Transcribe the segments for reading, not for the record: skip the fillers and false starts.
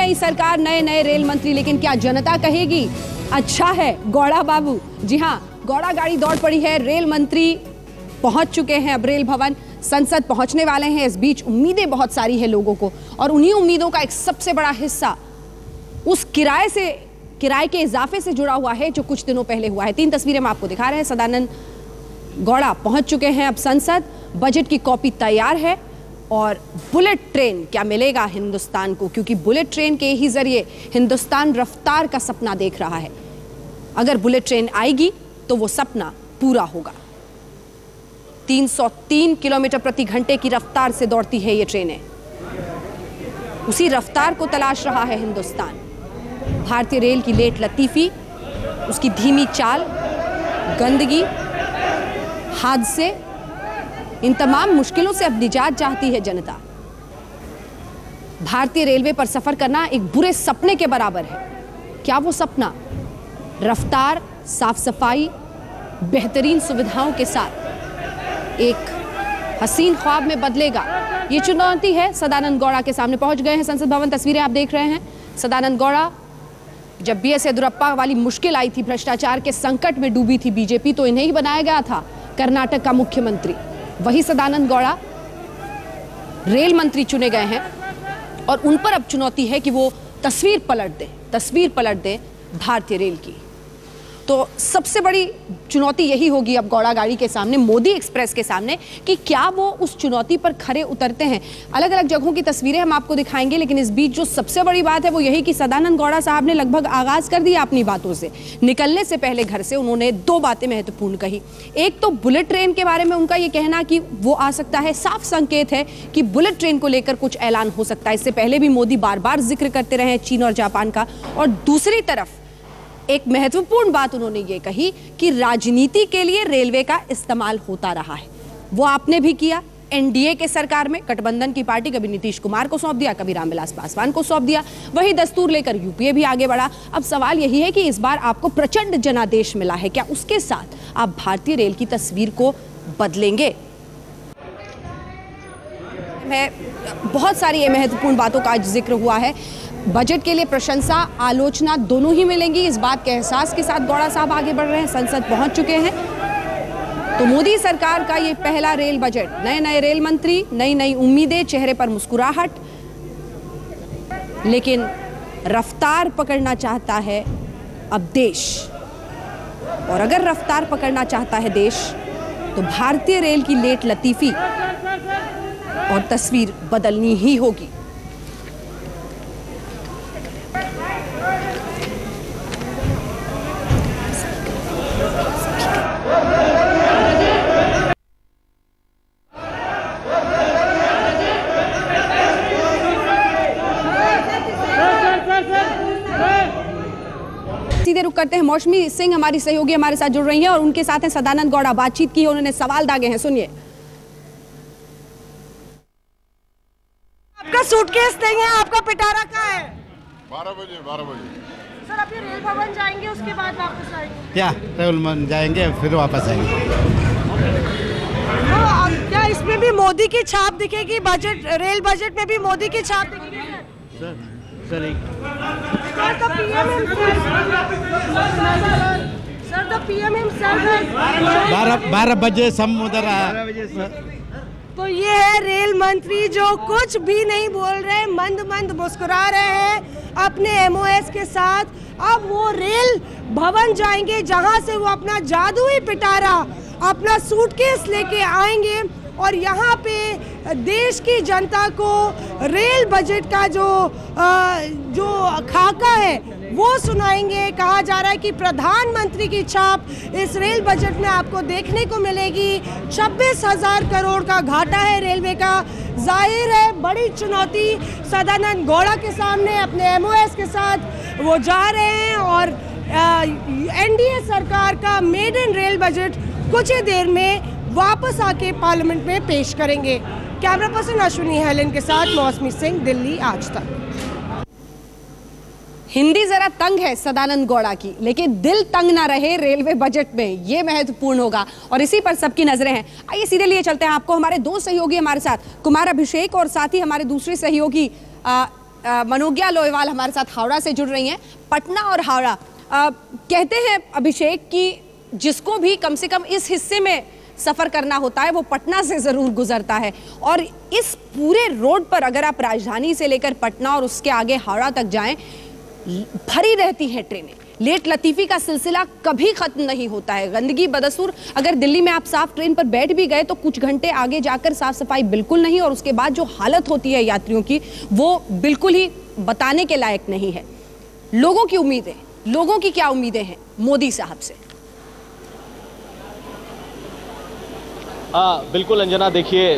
नई सरकार, नए नए रेल मंत्री, लेकिन क्या जनता कहेगी अच्छा है गौड़ा बाबू? जी हाँ, गौड़ा गाड़ी दौड़ पड़ी है। रेल मंत्री पहुंच चुके हैं अब रेल भवन, संसद पहुंचने वाले हैं। इस बीच उम्मीदें बहुत सारी है लोगों को, और उन्हीं उम्मीदों का एक सबसे बड़ा हिस्सा उस किराए के इजाफे से जुड़ा हुआ है जो कुछ दिनों पहले हुआ है। 3 तस्वीरें हम आपको दिखा रहे हैं। सदानंद गौड़ा पहुंच चुके हैं अब संसद, बजट की कॉपी तैयार है, और बुलेट ट्रेन क्या मिलेगा हिंदुस्तान को, क्योंकि बुलेट ट्रेन के ही जरिए हिंदुस्तान रफ्तार का सपना देख रहा है। अगर बुलेट ट्रेन आएगी तो वो सपना पूरा होगा। 303 किलोमीटर प्रति घंटे की रफ्तार से दौड़ती है ये ट्रेनें। उसी रफ्तार को तलाश रहा है हिंदुस्तान। भारतीय रेल की लेट लतीफी, उसकी धीमी चाल, गंदगी, हादसे, इन तमाम मुश्किलों से अब निजात चाहती है जनता। भारतीय रेलवे पर सफर करना एक बुरे सपने के बराबर है। क्या वो सपना रफ्तार, साफ सफाई, बेहतरीन सुविधाओं के साथ एक हसीन ख्वाब में बदलेगा? ये चुनौती है सदानंद गौड़ा के सामने। पहुंच गए हैं संसद भवन, तस्वीरें आप देख रहे हैं। सदानंद गौड़ा, जब BS येदियुरप्पा वाली मुश्किल आई थी, भ्रष्टाचार के संकट में डूबी थी बीजेपी, तो इन्हें ही बनाया गया था कर्नाटक का मुख्यमंत्री। वही सदानंद गौड़ा रेल मंत्री चुने गए हैं, और उन पर अब चुनौती है कि वो तस्वीर पलट दें भारतीय रेल की। तो सबसे बड़ी चुनौती यही होगी अब गौड़ा गाड़ी के सामने, मोदी एक्सप्रेस के सामने, कि क्या वो उस चुनौती पर खरे उतरते हैं। अलग अलग जगहों की तस्वीरें हम आपको दिखाएंगे, लेकिन इस बीच जो सबसे बड़ी बात है वो यही कि सदानंद गौड़ा साहब ने लगभग आगाज कर दिया अपनी बातों से। निकलने से पहले घर से उन्होंने 2 बातें महत्वपूर्ण कही। एक तो बुलेट ट्रेन के बारे में उनका ये कहना कि वो आ सकता है, साफ संकेत है कि बुलेट ट्रेन को लेकर कुछ ऐलान हो सकता है। इससे पहले भी मोदी बार बार जिक्र करते रहे चीन और जापान का। और दूसरी तरफ एक महत्वपूर्ण बात उन्होंने ये कही कि राजनीति के लिए रेलवे का इस्तेमाल होता रहा है। वो आपने भी किया NDA के सरकार में। गठबंधन की पार्टी कभी नीतीश कुमार को सौंप दिया, कभी रामविलास पासवान को सौंप दिया। वही दस्तूर लेकर UPA भी आगे बढ़ा। अब सवाल यही है कि इस बार आपको प्रचंड जनादेश मिला है, क्या उसके साथ आप भारतीय रेल की तस्वीर को बदलेंगे? बहुत सारी ये महत्वपूर्ण बातों का आज जिक्र हुआ है। बजट के लिए प्रशंसा, आलोचना दोनों ही मिलेंगी, इस बात के एहसास के साथ गौड़ा साहब आगे बढ़ रहे हैं, संसद पहुंच चुके हैं। तो मोदी सरकार का ये पहला रेल बजट, नए नए रेल मंत्री, नई नई उम्मीदें, चेहरे पर मुस्कुराहट, लेकिन रफ्तार पकड़ना चाहता है अब देश। और अगर रफ्तार पकड़ना चाहता है देश, तो भारतीय रेल की लेट लतीफी और तस्वीर बदलनी ही होगी। सीधे रुक करते हैं, मौसमी सिंह हमारी सहयोगी हमारे साथ जुड़ रही हैं और उनके साथ हैं सदानंद गौड़ा। बातचीत की, उन्होंने सवाल दागे हैं, सुनिए। आपका सूटकेस नहीं है, आपका पिटारा कहाँ है? 12 बजे। सर अभी रेल भवन जाएंगे, उसके बाद वापस आएंगे? क्या रेल भवन जाएंगे फिर वापस आएंगे। तो क्या इसमें भी मोदी की छाप दिखेगी? बजट, रेल बजट में भी मोदी की छाप दिखेगी? सर द PM himself 12 बजे सम उधर आया। तो ये है रेल मंत्री जो कुछ भी नहीं बोल रहे, मंद मंद मुस्कुरा रहे हैं अपने MOS के साथ। अब वो रेल भवन जाएंगे जहां से वो अपना जादुई पिटारा, अपना सूटकेस लेके आएंगे और यहाँ पे देश की जनता को रेल बजट का जो खाका है वो सुनाएंगे। कहा जा रहा है कि प्रधानमंत्री की छाप इस रेल बजट में आपको देखने को मिलेगी। 26,000 करोड़ का घाटा है रेलवे का। जाहिर है बड़ी चुनौती सदानंद गौड़ा के सामने, अपने MOS के साथ वो जा रहे हैं और NDA सरकार का मेड इन रेल बजट कुछ ही देर में वापस आके पार्लियामेंट में पेश करेंगे। कैमरा पर्सन अश्विनी हेलन के साथ मौसमी सिंह, दिल्ली आज तक। हिंदी जरा तंग है सदानंद गौड़ा की, लेकिन दिल तंग ना रहे रेलवे बजट में, ये महत्वपूर्ण होगा और इसी पर सबकी नजरें हैं। आइए सीधे लिए चलते हैं आपको, हमारे 2 सहयोगी हमारे साथ, कुमार अभिषेक और साथ ही हमारे दूसरे सहयोगी मनोज्ञा लोहेवाल हमारे साथ हावड़ा से जुड़ रही हैं। पटना और हावड़ा, कहते हैं अभिषेक कि जिसको भी कम से कम इस हिस्से में सफर करना होता है वो पटना से जरूर गुजरता है, और इस पूरे रोड पर अगर आप राजधानी से लेकर पटना और उसके आगे हावड़ा तक जाएं, भरी रहती हैं ट्रेनें। लेट लतीफी का सिलसिला कभी खत्म नहीं होता है। गंदगी बदसूर, अगर दिल्ली में आप साफ ट्रेन पर बैठ भी गए तो कुछ घंटे आगे जाकर साफ सफाई बिल्कुल नहीं, और उसके बाद जो हालत होती है यात्रियों की वो बिल्कुल ही बताने के लायक नहीं है। लोगों की उम्मीदें, लोगों की क्या उम्मीदें हैं मोदी साहब से? बिल्कुल अंजना, देखिए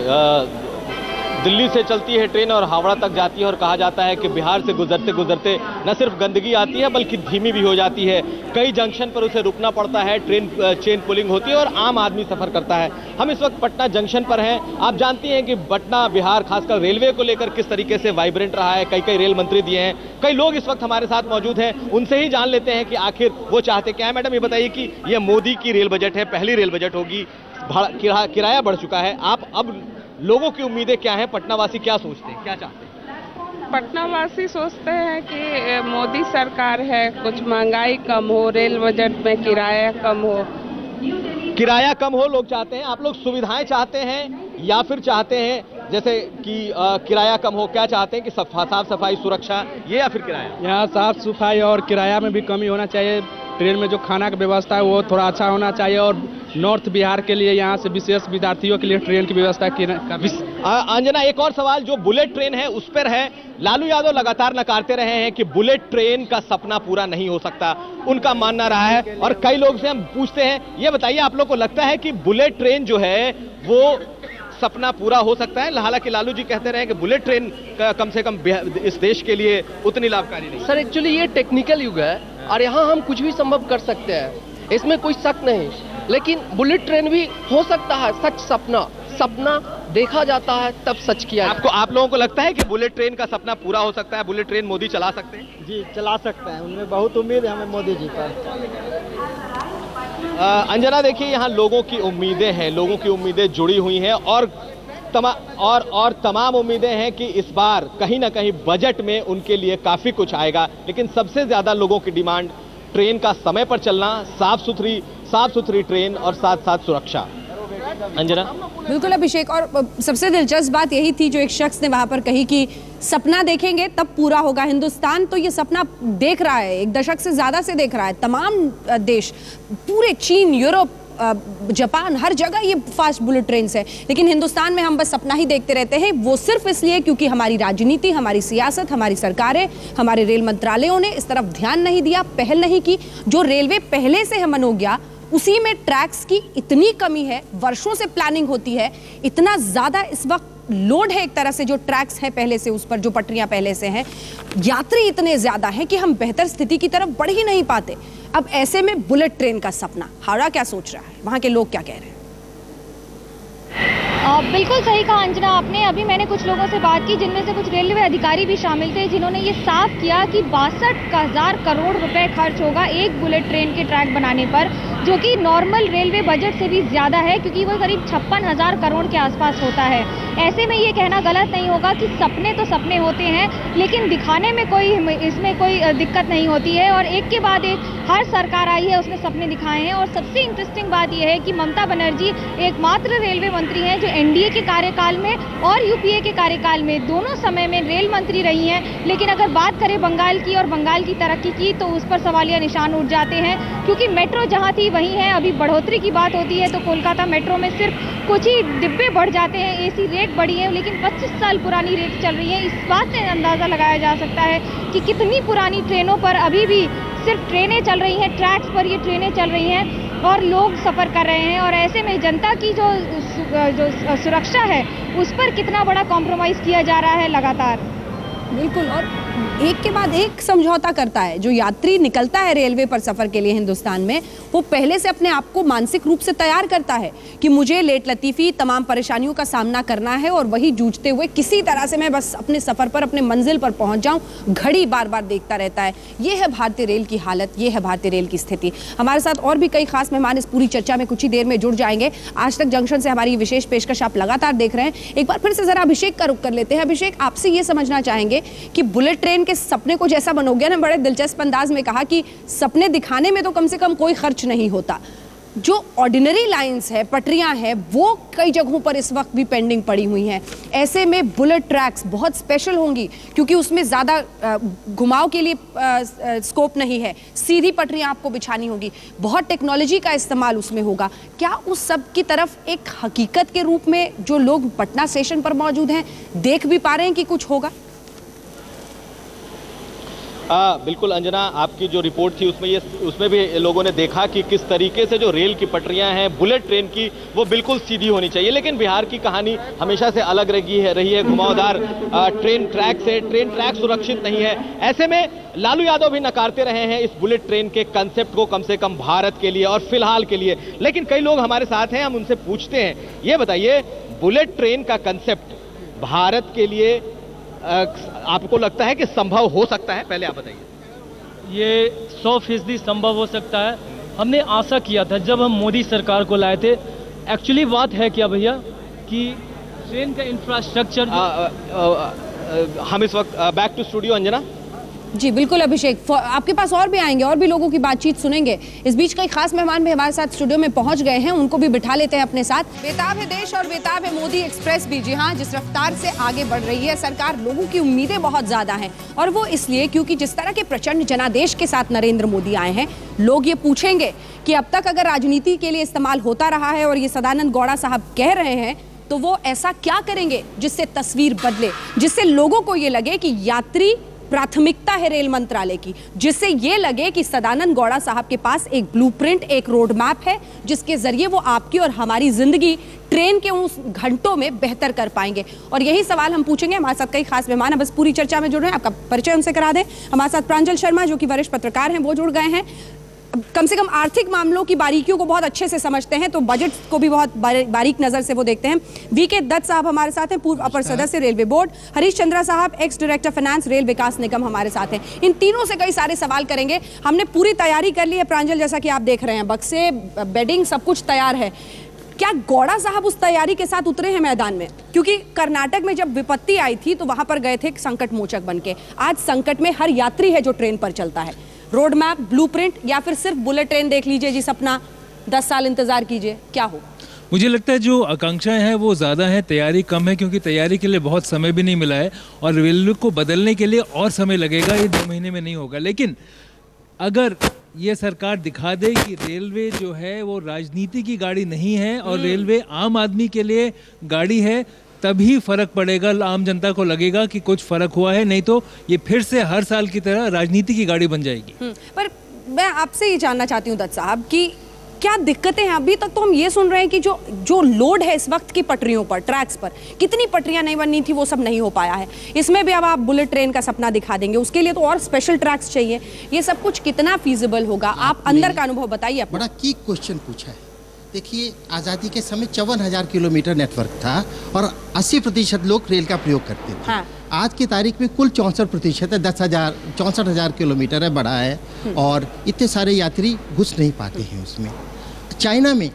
दिल्ली से चलती है ट्रेन और हावड़ा तक जाती है, और कहा जाता है कि बिहार से गुजरते गुजरते न सिर्फ गंदगी आती है बल्कि धीमी भी हो जाती है। कई जंक्शन पर उसे रुकना पड़ता है, ट्रेन चेन पुलिंग होती है और आम आदमी सफर करता है। हम इस वक्त पटना जंक्शन पर हैं। आप जानती हैं कि पटना बिहार खासकर रेलवे को लेकर किस तरीके से वाइब्रेंट रहा है। कई रेल मंत्री दिए हैं, कई लोग इस वक्त हमारे साथ मौजूद हैं, उनसे ही जान लेते हैं कि आखिर वो चाहते क्या है। मैडम, ये बताइए कि ये मोदी की रेल बजट है, पहली रेल बजट होगी, किराया बढ़ चुका है, आप अब लोगों की उम्मीदें क्या हैं? पटनावासी क्या सोचते हैं, क्या चाहते हैं? पटनावासी सोचते हैं कि मोदी सरकार है, कुछ महंगाई कम हो, रेल बजट में किराया कम हो। किराया कम हो लोग चाहते हैं, आप लोग सुविधाएं चाहते हैं या फिर चाहते हैं जैसे कि किराया कम हो? क्या चाहते हैं कि साफ सफाई सुरक्षा, ये या फिर किराया? यहाँ साफ सफाई और किराया में भी कमी होना चाहिए। ट्रेन में जो खाना की व्यवस्था है वो थोड़ा अच्छा होना चाहिए, और नॉर्थ बिहार के लिए यहाँ से विशेष विद्यार्थियों के लिए ट्रेन की व्यवस्था की। अंजना, एक और सवाल जो बुलेट ट्रेन है उस पर है। लालू यादव लगातार नकारते रहे हैं कि बुलेट ट्रेन का सपना पूरा नहीं हो सकता, उनका मानना रहा है, और कई लोग से हम पूछते हैं, ये बताइए आप लोग को लगता है कि बुलेट ट्रेन जो है वो सपना पूरा हो सकता है? हालांकि लालू जी कहते रहे कि बुलेट ट्रेन कम से कम इस देश के लिए उतनी लाभकारी नहीं। सर, एक्चुअली ये टेक्निकल युग है और यहाँ हम कुछ भी संभव कर सकते हैं, इसमें कोई शक नहीं। लेकिन बुलेट ट्रेन भी हो सकता है, सच सपना देखा जाता है तब सच किया। आप लोगों को लगता है कि बुलेट ट्रेन का सपना पूरा हो सकता है? बुलेट ट्रेन मोदी चला सकते हैं? जी, चला सकते हैं, उनमें बहुत उम्मीद है हमें मोदी जी पर। अंजना, देखिए यहाँ लोगों की उम्मीदें हैं, लोगों की उम्मीदें जुड़ी हुई हैं, और तमाम उम्मीदें हैं कि इस बार कहीं ना कहीं बजट में उनके लिए काफी कुछ आएगा। लेकिन सबसे ज्यादा लोगों की डिमांड ट्रेन का समय पर चलना, साफ सुथरी ट्रेन और साथ साथ सुरक्षा। अंजना? बिल्कुल अभिषेक, और सबसे दिलचस्प बात यही थी जो एक शख्स ने वहां पर कही कि सपना देखेंगे तब पूरा होगा। हिंदुस्तान तो ये सपना देख रहा है, एक दशक से ज्यादा से देख रहा है। तमाम देश, पूरे चीन, यूरोप, जापान, हर जगह ये फास्ट बुलेट ट्रेन है, लेकिन हिंदुस्तान में हम बस सपना ही देखते रहते हैं। वो सिर्फ इसलिए क्योंकि हमारी राजनीति, हमारी सियासत, हमारी सरकारें, हमारे रेल मंत्रालयों ने इस तरफ ध्यान नहीं दिया, पहल नहीं की। जो रेलवे पहले से है मनोज्ञा, उसी में ट्रैक्स की इतनी कमी है, वर्षों से प्लानिंग होती है, इतना ज्यादा इस वक्त लोड है एक तरह से जो ट्रैक्स है पहले से, उस पर जो पटरियां पहले से हैं, यात्री इतने ज्यादा हैं कि हम बेहतर स्थिति की तरफ बढ़ ही नहीं पाते। अब ऐसे में बुलेट ट्रेन का सपना, हावड़ा क्या सोच रहा है, वहां के लोग क्या कह रहे हैं? बिल्कुल सही कहा अंजना आपने। अभी मैंने कुछ लोगों से बात की जिनमें से कुछ रेलवे अधिकारी भी शामिल थे, जिन्होंने ये साफ किया कि 62,000 करोड़ रुपए खर्च होगा एक बुलेट ट्रेन के ट्रैक बनाने पर, जो कि नॉर्मल रेलवे बजट से भी ज़्यादा है, क्योंकि वो करीब 56,000 करोड़ के आसपास होता है। ऐसे में ये कहना गलत नहीं होगा कि सपने तो सपने होते हैं, लेकिन दिखाने में इसमें कोई दिक्कत नहीं होती है। और एक के बाद एक हर सरकार आई है उसने सपने दिखाए हैं। और सबसे इंटरेस्टिंग बात यह है कि ममता बनर्जी एकमात्र रेलवे मंत्री हैं जो एनडीए के कार्यकाल में और यूपीए के कार्यकाल में दोनों समय में रेल मंत्री रही हैं। लेकिन अगर बात करें बंगाल की और बंगाल की तरक्की की, तो उस पर सवालिया निशान उठ जाते हैं, क्योंकि मेट्रो जहां थी वहीं है। अभी बढ़ोतरी की बात होती है तो कोलकाता मेट्रो में सिर्फ कुछ ही डिब्बे बढ़ जाते हैं, एसी रेट बढ़ी है, लेकिन 25 साल पुरानी रेट चल रही है। इस बात से अंदाज़ा लगाया जा सकता है कि कितनी पुरानी ट्रेनों पर अभी भी सिर्फ ट्रेनें चल रही हैं, ट्रैक्स पर ये ट्रेनें चल रही हैं और लोग सफ़र कर रहे हैं। और ऐसे में जनता की जो सुरक्षा है उस पर कितना बड़ा कॉम्प्रोमाइज़ किया जा रहा है लगातार। बिल्कुल, और एक के बाद एक समझौता करता है। जो यात्री निकलता है रेलवे पर सफर के लिए हिंदुस्तान में, वो पहले से अपने आप को मानसिक रूप से तैयार करता है कि मुझे लेट लतीफी तमाम परेशानियों का सामना करना है और वही जूझते हुए किसी तरह से मैं बस अपने सफर पर, अपने मंजिल पर पहुंच जाऊं, घड़ी बार बार देखता रहता है। ये है भारतीय रेल की हालत, ये है भारतीय रेल की स्थिति। हमारे साथ और भी कई खास मेहमान इस पूरी चर्चा में कुछ ही देर में जुड़ जाएंगे। आज तक जंक्शन से हमारी विशेष पेशकश आप लगातार देख रहे हैं। एक बार फिर से जरा अभिषेक का रुख कर लेते हैं। अभिषेक, आपसे ये समझना चाहेंगे कि बुलेट ट्रेन के सपने को जैसा बनोगे ना, बड़े दिलचस्प अंदाज में कहा कि सपने दिखाने में तो कम से कम कोई खर्च नहीं होता। जो ऑर्डिनरी लाइंस है, पटरियां हैं, वो कई जगहों पर इस वक्त भी पेंडिंग पड़ी हुई हैं। ऐसे में बुलेट ट्रैक्स बहुत स्पेशल होंगी क्योंकि उसमें ज़्यादा घुमाव के लिए स्कोप नहीं है, सीधी पटरियां आपको बिछानी होगी, बहुत टेक्नोलॉजी का इस्तेमाल उसमें होगा। क्या उस सब की तरफ एक हकीकत के रूप में जो लोग पटना स्टेशन पर मौजूद हैं देख भी पा रहे हैं कि कुछ होगा? बिल्कुल अंजना, आपकी जो रिपोर्ट थी उसमें भी लोगों ने देखा कि किस तरीके से जो रेल की पटरियां हैं बुलेट ट्रेन की, वो बिल्कुल सीधी होनी चाहिए। लेकिन बिहार की कहानी हमेशा से अलग रही है घुमावदार ट्रेन ट्रैक से। ट्रेन ट्रैक सुरक्षित नहीं है। ऐसे में लालू यादव भी नकारते रहे हैं इस बुलेट ट्रेन के कंसेप्ट को, कम से कम भारत के लिए और फिलहाल के लिए। लेकिन कई लोग हमारे साथ हैं, हम उनसे पूछते हैं, ये बताइए बुलेट ट्रेन का कंसेप्ट भारत के लिए आपको लगता है कि संभव हो सकता है? पहले आप बताइए। ये 100% संभव हो सकता है। हमने आशा किया था जब हम मोदी सरकार को लाए थे। एक्चुअली बात है क्या भैया कि ट्रेन का इंफ्रास्ट्रक्चर हम इस वक्त बैक टू स्टूडियो अंजना। जी बिल्कुल अभिषेक, आपके पास और भी आएंगे और भी लोगों की बातचीत सुनेंगे। इस बीच कई खास मेहमान भी हमारे साथ स्टूडियो में पहुंच गए हैं, उनको भी बिठा लेते हैं अपने साथ। बेताब है देश और बेताब है मोदी एक्सप्रेस भी। जी हाँ, जिस रफ्तार से आगे बढ़ रही है सरकार, लोगों की उम्मीदें बहुत ज्यादा हैं और वो इसलिए क्योंकि जिस तरह के प्रचंड जनादेश के साथ नरेंद्र मोदी आए हैं, लोग ये पूछेंगे कि अब तक अगर राजनीति के लिए इस्तेमाल होता रहा है और ये सदानंद गौड़ा साहब कह रहे हैं, तो वो ऐसा क्या करेंगे जिससे तस्वीर बदले, जिससे लोगों को ये लगे कि यात्री प्राथमिकता है रेल मंत्रालय की, जिससे ये लगे कि सदानंद गौड़ा साहब के पास एक ब्लूप्रिंट, एक रोड मैप है जिसके जरिए वो आपकी और हमारी जिंदगी ट्रेन के उस घंटों में बेहतर कर पाएंगे। और यही सवाल हम पूछेंगे। हमारे साथ कई खास मेहमान बस पूरी चर्चा में जुड़ रहे हैं। आपका परिचय उनसे करा दें। हमारे साथ प्रांजल शर्मा जो कि वरिष्ठ पत्रकार हैं, वो जुड़ गए हैं। कम से कम आर्थिक मामलों की बारीकियों को बहुत अच्छे से समझते हैं, तो बजट को भी बहुत बारीक नजर से वो देखते हैं। वीके दत्त साहब हमारे साथ हैं, पूर्व अपर सदस्य रेलवे बोर्ड। हरीश चंद्रा साहब, एक्स डायरेक्टर फाइनेंस रेल विकास निगम हमारे साथ हैं। इन तीनों से कई सारे सवाल करेंगे। हमने पूरी तैयारी कर ली है प्रांजल, जैसा कि आप देख रहे हैं, बक्से, बेडिंग, सब कुछ तैयार है। क्या गौड़ा साहब उस तैयारी के साथ उतरे हैं मैदान में? क्योंकि कर्नाटक में जब विपत्ति आई थी तो वहां पर गए थे संकट मोचक बनके। आज संकट में हर यात्री है जो ट्रेन पर चलता है। रोड मैप, ब्लूप्रिंट या फिर सिर्फ बुलेट ट्रेन देख लीजिए जी सपना, 10 साल इंतजार कीजिए, क्या हो? मुझे लगता है जो आकांक्षाएं हैं वो ज़्यादा हैं, तैयारी कम है, क्योंकि तैयारी के लिए बहुत समय भी नहीं मिला है और रेलवे को बदलने के लिए और समय लगेगा, ये 2 महीने में नहीं होगा। लेकिन अगर ये सरकार दिखा दे कि रेलवे जो है वो राजनीति की गाड़ी नहीं है और रेलवे आम आदमी के लिए गाड़ी है, तभी फर्क पड़ेगा, आम जनता को लगेगा कि कुछ फर्क हुआ है। नहीं तो ये फिर से हर साल की तरह राजनीति की गाड़ी बन जाएगी। पर मैं आपसे ये जानना चाहती हूँ दत्त साहब कि क्या दिक्कतें हैं? अभी तक तो हम ये सुन रहे हैं कि जो लोड है इस वक्त की पटरियों पर, ट्रैक्स पर, कितनी पटरियां नहीं बननी थी वो सब नहीं हो पाया है। इसमें भी अब आप बुलेट ट्रेन का सपना दिखा देंगे, उसके लिए तो और स्पेशल ट्रैक्स चाहिए। ये सब कुछ कितना फीजिबल होगा? आप अंदर का अनुभव बताइए। बड़ा की क्वेश्चन पूछा है। देखिए, आज़ादी के समय 54,000 किलोमीटर नेटवर्क था और 80% लोग रेल का प्रयोग करते थे। हाँ। आज की तारीख में कुल 64% है, 64,000 किलोमीटर है, बड़ा है और इतने सारे यात्री घुस नहीं पाते हैं उसमें। चाइना में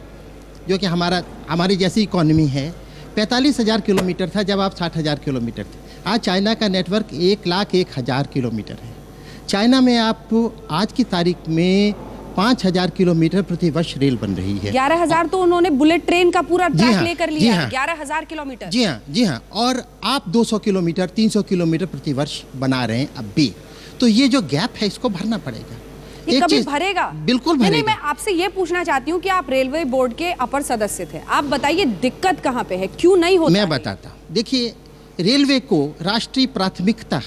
जो कि हमारी जैसी इकोनॉमी है, 45,000 किलोमीटर था जब आप 60,000 किलोमीटर थे। आज चाइना का नेटवर्क 1,01,000 किलोमीटर है। चाइना में आप आज की तारीख में 5,000 किलोमीटर प्रति वर्ष रेल बन रही है। 11,000 तो उन्होंने बुलेट ट्रेन का पूरा ट्रैक लेकर लिया है। 11,000 किलोमीटर। जी हाँ। और आप 200 किलोमीटर 300 किलोमीटर प्रति वर्ष बना रहे हैं अब भी। तो ये जो गैप है इसको भरना पड़ेगा। ये कभी भरेगा? बिल्कुल भरेगा। नहीं, मैं आपसे ये पूछना चाहती हूँ कि आप रेलवे बोर्ड के अपर सदस्य थे, आप बताइए दिक्कत कहाँ पे है, क्यों नहीं होता? मैं बताता हूँ। देखिए, रेलवे को राष्ट्रीय प्राथमिकता,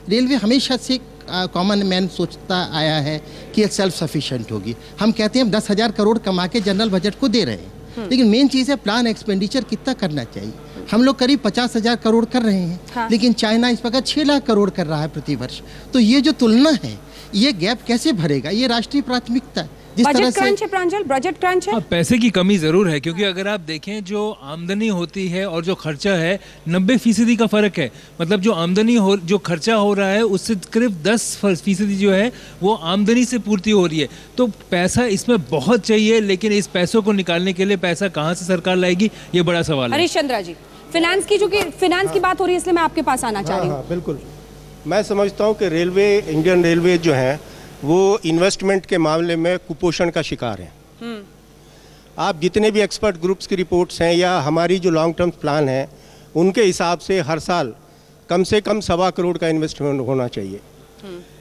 रेलवे हमेशा से कॉमन मैन सोचता आया है कि सेल्फ सफिशिएंट होगी। हम कहते हैं हम 10,000 करोड़ कमा के जनरल बजट को दे रहे हैं, लेकिन मेन चीज़ है प्लान एक्सपेंडिचर कितना करना चाहिए। हम लोग करीब 50,000 करोड़ कर रहे हैं, हाँ। लेकिन चाइना इस वक्त 6 लाख करोड़ कर रहा है प्रति वर्ष। तो ये जो तुलना है, ये गैप कैसे भरेगा? ये राष्ट्रीय प्राथमिकता है। बजट क्रंच है प्रांजल, बजट क्रंच है। पैसे की कमी जरूर है, क्योंकि अगर आप देखें जो आमदनी होती है और जो खर्चा है 90% का फर्क है। मतलब जो आमदनी हो, जो खर्चा हो रहा है उससे करीब 10% जो है वो आमदनी से पूर्ति हो रही है। तो पैसा इसमें बहुत चाहिए, लेकिन इस पैसों को निकालने के लिए पैसा कहाँ से सरकार लाएगी, ये बड़ा सवाल है। हरीश चंद्रा जी, फाइनेंस की, चूंकि फाइनेंस की बात हो रही है इसलिए मैं आपके पास आना चाह रही हूँ। बिल्कुल, मैं समझता हूँ कि रेलवे, इंडियन रेलवे जो है वो इन्वेस्टमेंट के मामले में कुपोषण का शिकार है। आप जितने भी एक्सपर्ट ग्रुप्स की रिपोर्ट्स हैं या हमारी जो लॉन्ग टर्म प्लान है, उनके हिसाब से हर साल कम से कम 1.25 करोड़ का इन्वेस्टमेंट होना चाहिए।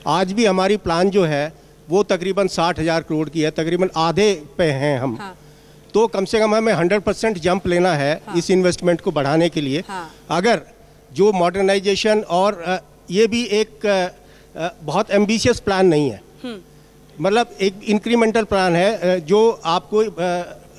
आज भी हमारी प्लान जो है वो तकरीबन 60,000 करोड़ की है, तकरीबन आधे पे हैं हम। तो कम से कम हमें 100% जंप लेना है इस इन्वेस्टमेंट को बढ़ाने के लिए। अगर जो मॉडर्नाइजेशन, और ये भी एक बहुत एम्बिशियस प्लान नहीं है, मतलब एक इंक्रीमेंटल प्लान है जो आपको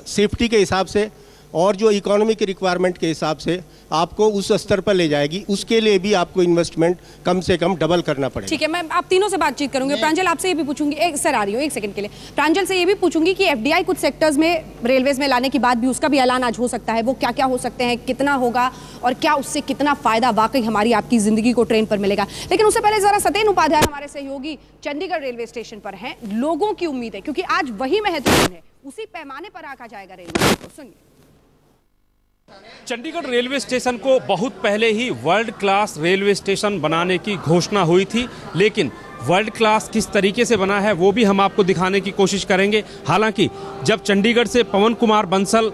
सेफ्टी के हिसाब से और जो इकोनॉमी की रिक्वायरमेंट के हिसाब से आपको उस स्तर पर ले जाएगी। उसके लिए भी आपको इन्वेस्टमेंट कम से कम डबल करना पड़ेगा। ठीक है, मैं आप तीनों से बातचीत करूंगी। प्रांजल आपसे ये भी पूछूंगी, सर आ रही हूँ एक सेकंड के लिए। प्रांजल से ये भी पूछूंगी कि एफडीआई कुछ सेक्टर्स में रेलवेज में लाने के बाद भी उसका भी ऐलान आज हो सकता है, वो क्या क्या हो सकते हैं, कितना होगा और क्या उससे कितना फायदा वाकई हमारी आपकी जिंदगी को ट्रेन पर मिलेगा। लेकिन उससे पहले जरा सत्येन उपाध्याय हमारे सहयोगी चंडीगढ़ रेलवे स्टेशन पर हैं। लोगों की उम्मीद है, क्योंकि आज वही महत्वपूर्ण है, उसी पैमाने पर आंका जाएगा रेलवे को। सुनिए, चंडीगढ़ रेलवे स्टेशन को बहुत पहले ही वर्ल्ड क्लास रेलवे स्टेशन बनाने की घोषणा हुई थी, लेकिन वर्ल्ड क्लास किस तरीके से बना है वो भी हम आपको दिखाने की कोशिश करेंगे। हालांकि जब चंडीगढ़ से पवन कुमार बंसल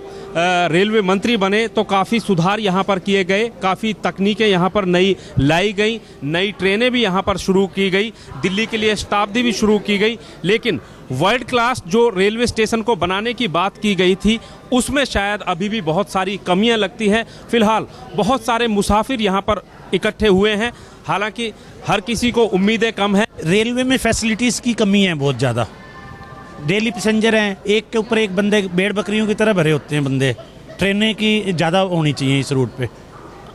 रेलवे मंत्री बने तो काफ़ी सुधार यहाँ पर किए गए, काफ़ी तकनीकें यहाँ पर नई लाई गई, नई ट्रेनें भी यहाँ पर शुरू की गई, दिल्ली के लिए शताब्दी भी शुरू की गई। लेकिन वर्ल्ड क्लास जो रेलवे स्टेशन को बनाने की बात की गई थी उसमें शायद अभी भी बहुत सारी कमियां लगती हैं। फिलहाल बहुत सारे मुसाफिर यहाँ पर इकट्ठे हुए हैं, हालांकि हर किसी को उम्मीदें कम हैं। रेलवे में फैसिलिटीज़ की कमी है बहुत ज़्यादा। डेली पैसेंजर हैं, एक के ऊपर एक बंदे, भेड़ बकरियों की तरह भरे होते हैं बंदे। ट्रेनें की ज़्यादा होनी चाहिए इस रूट पे।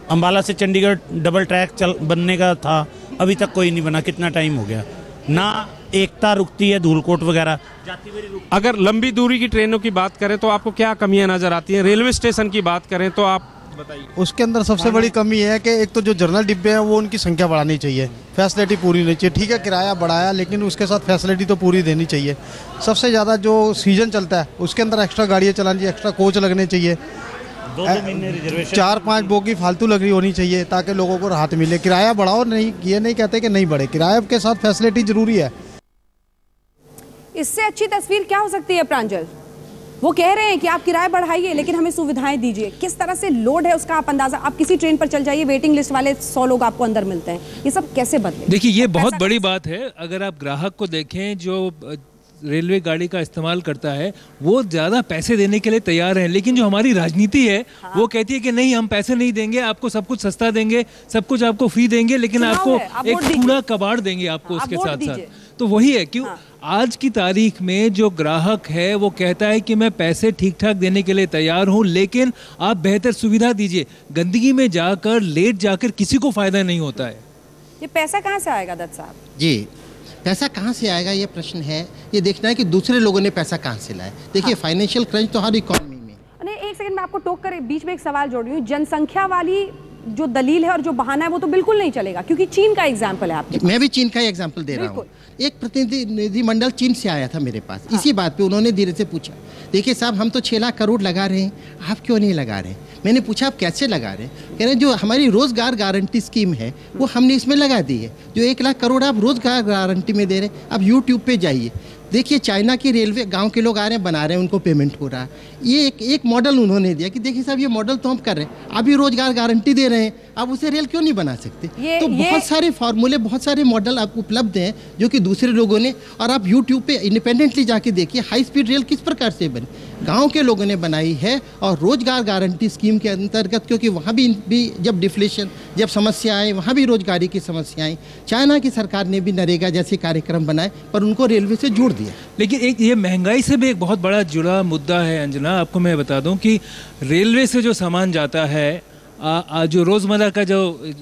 अम्बाला से चंडीगढ़ डबल ट्रैक बनने का था, अभी तक कोई नहीं बना। कितना टाइम हो गया ना, एकता रुकती है, धूलकोट वगैरह जाती हुई। अगर लंबी दूरी की ट्रेनों की बात करें तो आपको क्या कमियां नज़र आती हैं? रेलवे स्टेशन की बात करें तो आप बताइए। उसके अंदर सबसे बड़ी कमी है कि एक तो जो जनरल डिब्बे हैं वो उनकी संख्या बढ़ानी चाहिए, फैसिलिटी पूरी नहीं चाहिए। ठीक है, किराया बढ़ाया, लेकिन उसके साथ फैसिलिटी तो पूरी देनी चाहिए। सबसे ज़्यादा जो सीजन चलता है उसके अंदर एक्स्ट्रा गाड़ियाँ चलानी चाहिए, एक्स्ट्रा कोच लगने चाहिए, 4-5 बोगी फालतू लग रही होनी चाहिए ताकि लोगों को राहत मिले। किराया बढ़ाओ, नहीं ये नहीं कहते कि नहीं बढ़े, किराया के साथ फैसिलिटी जरूरी है। इससे अच्छी तस्वीर क्या हो सकती है प्रांजल? वो कह रहे हैं कि आप किराया बढ़ाइए लेकिन हमें सुविधाएं दीजिए। किस तरह से लोड है उसका आप अंदाजा, आप किसी ट्रेन पर चल जाइए, वेटिंग लिस्ट वाले 100 लोग आपको अंदर मिलते हैं। ये सब कैसे बदले? देखिए, ये बहुत बड़ी बात है। अगर आप ग्राहक को देखें जो रेलवे गाड़ी का इस्तेमाल करता है वो ज़्यादा पैसे देने के लिए तैयार है, लेकिन जो हमारी राजनीति है वो कहती है कि नहीं, हम पैसे नहीं देंगे, आपको सब कुछ सस्ता देंगे, सब कुछ आपको फ्री देंगे, लेकिन आपको एक कूड़ा कबाड़ देंगे आपको उसके साथ साथ। तो वही है कि आज की तारीख में जो ग्राहक है वो कहता है कि मैं पैसे ठीक ठाक देने के लिए तैयार हूं, लेकिन आप बेहतर सुविधा दीजिए। गंदगी में जाकर, लेट जाकर किसी को फायदा नहीं होता है। ये पैसा कहाँ से आएगा दत्त साहब? जी, पैसा कहाँ से आएगा ये प्रश्न है। ये देखना है कि दूसरे लोगों ने पैसा कहाँ से लाया। देखिए, फाइनेंशियल क्रंच तो हर इकोनॉमी में। नहीं, एक सेकंड में आपको टोक कर बीच में एक सवाल जोड़ रही हूँ। जनसंख्या वाली जो दलील है और जो बहाना है वो तो बिल्कुल नहीं चलेगा, क्योंकि चीन का एग्जाम्पल है आपके। मैं भी चीन का एग्जाम्पल दे रहा हूँ। एक प्रतिनिधिमंडल चीन से आया था मेरे पास, इसी बात पे उन्होंने धीरे से पूछा, देखिए साहब, हम तो 6 लाख करोड़ लगा रहे हैं, आप क्यों नहीं लगा रहे? मैंने पूछा आप कैसे लगा रहे हैं? कह रहे हैं जो हमारी रोजगार गारंटी स्कीम है वो हमने इसमें लगा दी है। जो 1 लाख करोड़ आप रोजगार गारंटी में दे रहे हैं, आप यूट्यूब पे जाइए, देखिए चाइना की रेलवे, गांव के लोग आ रहे हैं, बना रहे हैं, उनको पेमेंट हो रहा है। ये एक मॉडल उन्होंने दिया कि देखिए साहब, ये मॉडल तो हम कर रहे हैं, अभी रोजगार गारंटी दे रहे हैं, आप उसे रेल क्यों नहीं बना सकते? तो बहुत सारे फार्मूले, बहुत सारे मॉडल आपको उपलब्ध हैं जो कि दूसरे लोगों ने, और आप यूट्यूब पे इंडिपेंडेंटली जाके देखिए हाई स्पीड रेल किस प्रकार से बनी, गांव के लोगों ने बनाई है। और रोजगार गारंटी स्कीम के अंतर्गत, क्योंकि वहाँ भी जब डिफ्लेशन, जब समस्या आई, वहाँ भी रोजगारी की समस्या आई। चाइना की सरकार ने भी नरेगा जैसे कार्यक्रम बनाए, पर उनको रेलवे से जोड़ दिया। लेकिन एक ये महंगाई से भी एक बहुत बड़ा जुड़ा मुद्दा है अंजना। आपको मैं बता दूं कि रेलवे से जो सामान जाता है, जो रोज़मर्रा का जो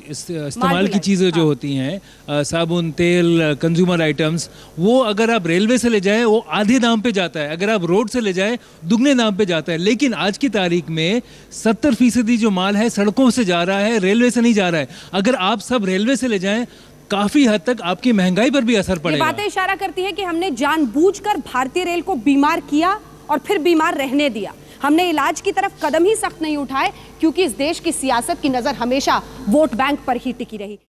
इस्तेमाल की चीज़ें जो होती हैं, साबुन, तेल, कंज्यूमर आइटम्स, वो अगर आप रेलवे से ले जाएं वो आधे दाम पे जाता है, अगर आप रोड से ले जाएं दुगने दाम पे जाता है। लेकिन आज की तारीख में 70% जो माल है सड़कों से जा रहा है, रेलवे से नहीं जा रहा है। अगर आप सब रेलवे से ले जाएं काफी हद तक आपकी महंगाई पर भी असर पड़ेगा। ये बातें इशारा करती है कि हमने जानबूझकर भारतीय रेल को बीमार किया और फिर बीमार रहने दिया। हमने इलाज की तरफ कदम ही सख्त नहीं उठाए, क्योंकि इस देश की सियासत की नजर हमेशा वोट बैंक पर ही टिकी रही।